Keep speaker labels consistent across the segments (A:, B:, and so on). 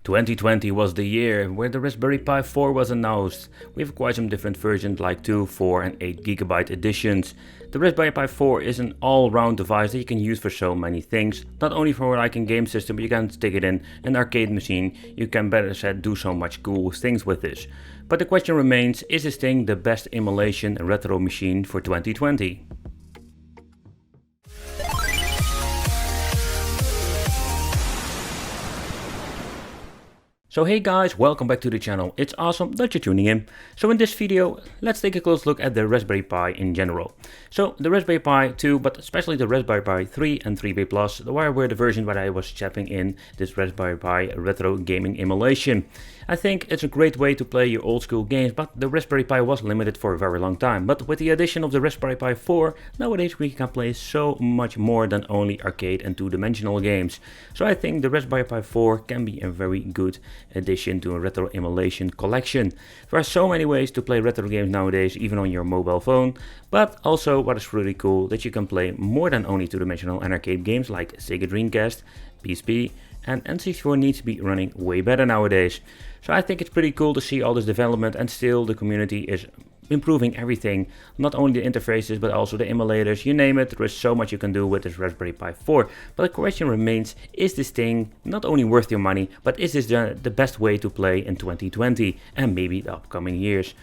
A: 2020 was the year where the Raspberry Pi 4 was announced. We have quite some different versions like 2, 4 and 8GB editions. The Raspberry Pi 4 is an all-round device that you can use for so many things. Not only for like a game system, but you can stick it in an arcade machine. You can better said do so much cool things with this. But the question remains, is this thing the best emulation retro machine for 2020? So hey guys, welcome back to the channel. It's awesome that you're tuning in. So in this video, let's take a close look at the Raspberry Pi in general. So the Raspberry Pi 2, but especially the Raspberry Pi 3 and 3B Plus, were the version that I was chatting in this Raspberry Pi retro gaming emulation. I think it's a great way to play your old school games, but the Raspberry Pi was limited for a very long time. But with the addition of the Raspberry Pi 4, nowadays we can play so much more than only arcade and two-dimensional games. So I think the Raspberry Pi 4 can be a very good addition to a retro emulation collection. There are so many ways to play retro games nowadays, even on your mobile phone, but also what is really cool, that you can play more than only two-dimensional and arcade games like Sega Dreamcast, PSP, and N64 needs to be running way better nowadays. So I think it's pretty cool to see all this development, and still the community is improving everything, not only the interfaces but also the emulators, you name it. There is so much you can do with this Raspberry Pi 4, but the question remains, is this thing not only worth your money, but is this the best way to play in 2020 and maybe the upcoming years?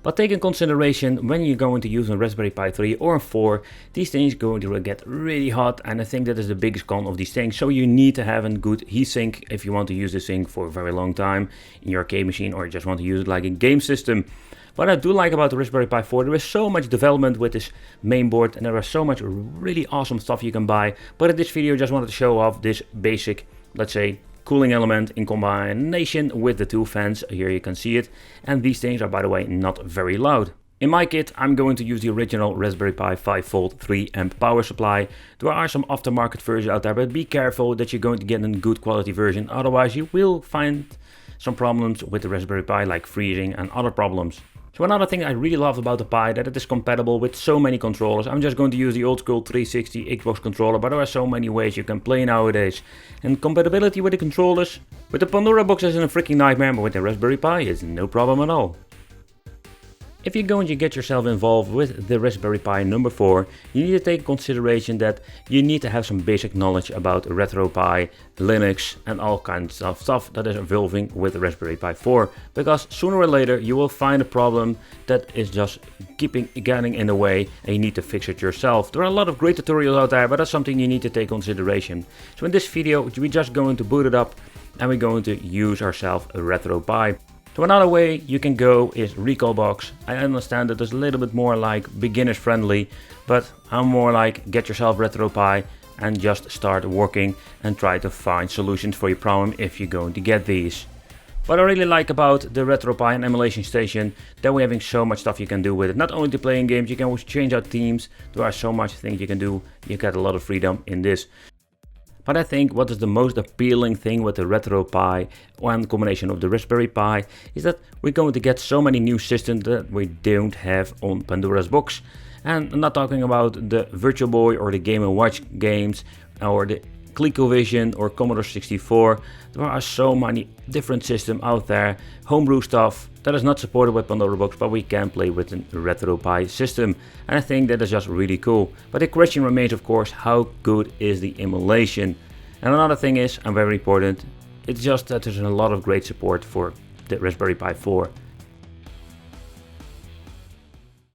A: But take in consideration, when you're going to use a Raspberry Pi 3 or a 4, these things are going to get really hot, and I think that is the biggest con of these things. So you need to have a good heatsink if you want to use this thing for a very long time in your arcade machine, or you just want to use it like a game system. What I do like about the Raspberry Pi 4, there is so much development with this mainboard, and there is so much really awesome stuff you can buy. But in this video I just wanted to show off this basic, let's say, cooling element in combination with the two fans. Here you can see it, and these things are, by the way, not very loud. In my kit I'm going to use the original Raspberry Pi 5V 3A power supply. There are some aftermarket versions out there, but be careful that you're going to get a good quality version, otherwise you will find some problems with the Raspberry Pi, like freezing and other problems. So another thing I really love about the Pi, that it is compatible with so many controllers. I'm just going to use the old school 360 Xbox controller, but there are so many ways you can play nowadays. And compatibility with the controllers, with the Pandora box is a freaking nightmare, but with the Raspberry Pi it's no problem at all. If you're going to get yourself involved with the Raspberry Pi number 4, you need to take consideration that you need to have some basic knowledge about RetroPie, Linux and all kinds of stuff that is evolving with the Raspberry Pi 4. Because sooner or later you will find a problem that is just getting in the way, and you need to fix it yourself. There are a lot of great tutorials out there, but that's something you need to take consideration. So in this video we're just going to boot it up and we're going to use ourselves a RetroPie. So another way you can go is Recalbox. I understand that it's a little bit more like beginners friendly, but I'm more like get yourself RetroPie and just start working and try to find solutions for your problem if you're going to get these. What I really like about the RetroPie and Emulation Station, that we're having so much stuff you can do with it. Not only to playing games, you can always change out themes. There are so much things you can do. You get a lot of freedom in this. But I think what is the most appealing thing with the RetroPie and combination of the Raspberry Pi is that we're going to get so many new systems that we don't have on Pandora's box. And I'm not talking about the Virtual Boy or the Game & Watch games or the ColecoVision or Commodore 64. There are so many different systems out there, homebrew stuff that is not supported by Pandora box, but we can play with a RetroPie system, and I think that is just really cool. But the question remains, of course, how good is the emulation? And another thing is, and very important, it's just that there's a lot of great support for the Raspberry Pi 4.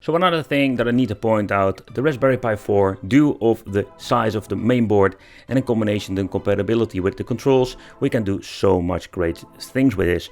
A: So another thing that I need to point out, the Raspberry Pi 4, due of the size of the mainboard and in combination the compatibility with the controls, we can do so much great things with this.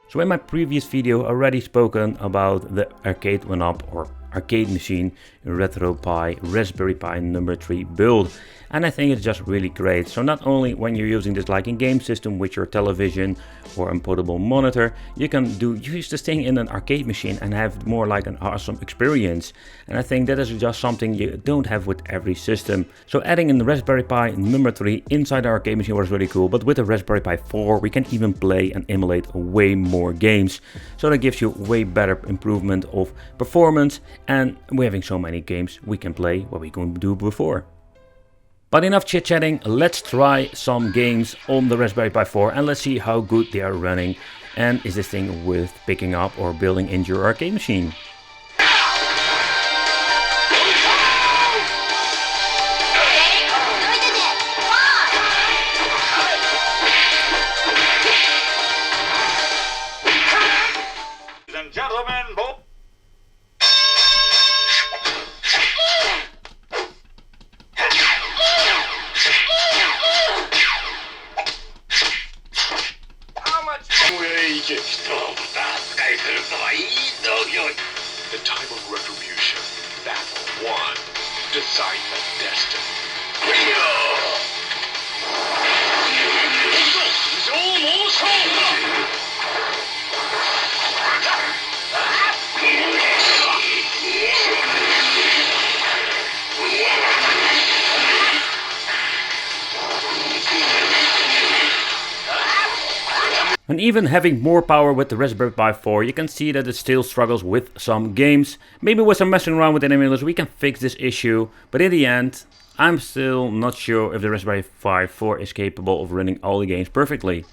A: So in my previous video I already spoken about the arcade one-up or arcade machine RetroPie Raspberry Pi number 3 build, and I think it's just really great. So not only when you're using this like in game system with your television or a portable monitor, you can use this thing in an arcade machine and have more like an awesome experience, and I think that is just something you don't have with every system. So adding in the Raspberry Pi number 3 inside the arcade machine was really cool, but with the Raspberry Pi 4 we can even play and emulate way more games, so that gives you way better improvement of performance, and we're having so many games we can play what we couldn't do before. But enough chit-chatting, let's try some games on the Raspberry Pi 4 and let's see how good they are running. And is this thing worth picking up or building into your arcade machine?
B: The time of retribution. Battle 1. Decide the destiny.
A: And even having more power with the Raspberry Pi 4, you can see that it still struggles with some games. Maybe with some messing around with the emulators we can fix this issue, but in the end, I'm still not sure if the Raspberry Pi 4 is capable of running all the games perfectly.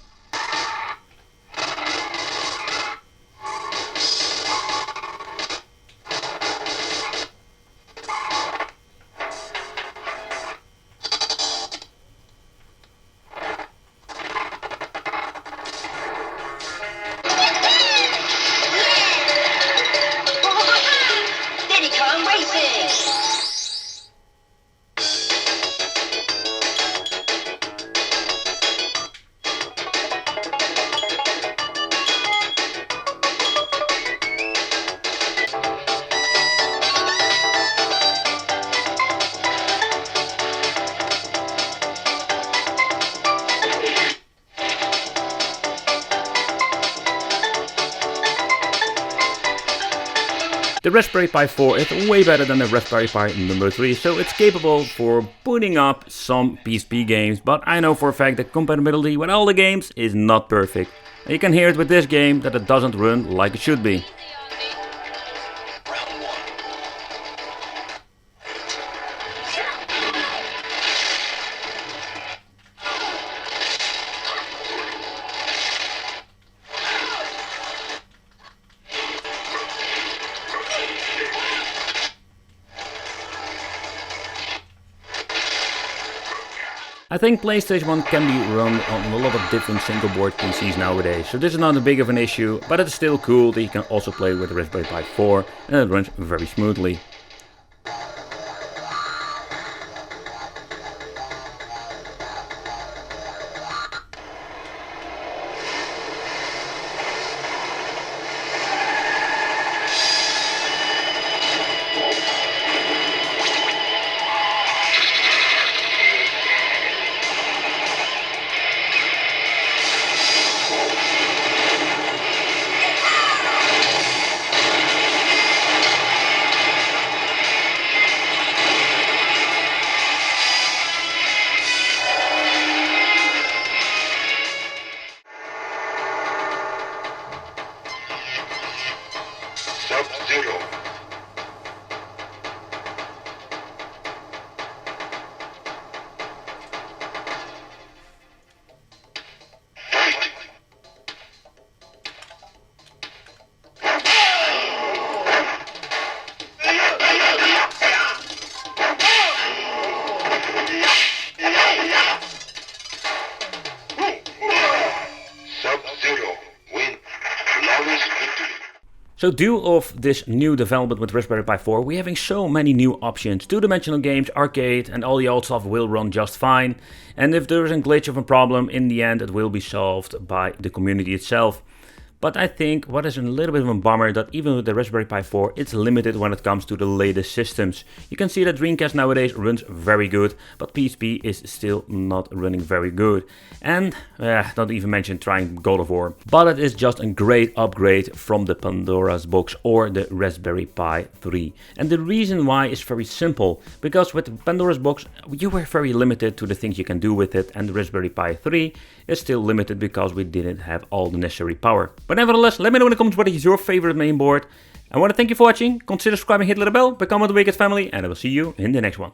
A: The Raspberry Pi 4 is way better than the Raspberry Pi number 3, so it's capable for booting up some PSP games, but I know for a fact that compatibility with all the games is not perfect. And you can hear it with this game that it doesn't run like it should be. I think PlayStation 1 can be run on a lot of different single board PCs nowadays, so this is not a big of an issue, but it's still cool that you can also play with the Raspberry Pi 4 and it runs very smoothly.
B: Sub-Zero. Sub-Zero. Win. Flawless victory.
A: So due of this new development with Raspberry Pi 4, we're having so many new options. Two-dimensional games, arcade and all the old stuff will run just fine. And if there is a glitch of a problem, in the end it will be solved by the community itself. But I think what is a little bit of a bummer that even with the Raspberry Pi 4, it's limited when it comes to the latest systems. You can see that Dreamcast nowadays runs very good, but PSP is still not running very good. And not even mention trying God of War. But it is just a great upgrade from the Pandora's box or the Raspberry Pi 3. And the reason why is very simple, because with the Pandora's box you were very limited to the things you can do with it, and the Raspberry Pi 3 is still limited because we didn't have all the necessary power. But nevertheless, let me know in the comments what is your favorite mainboard. I want to thank you for watching, consider subscribing, hit the bell, become a Wickedfamily, and I will see you in the next one.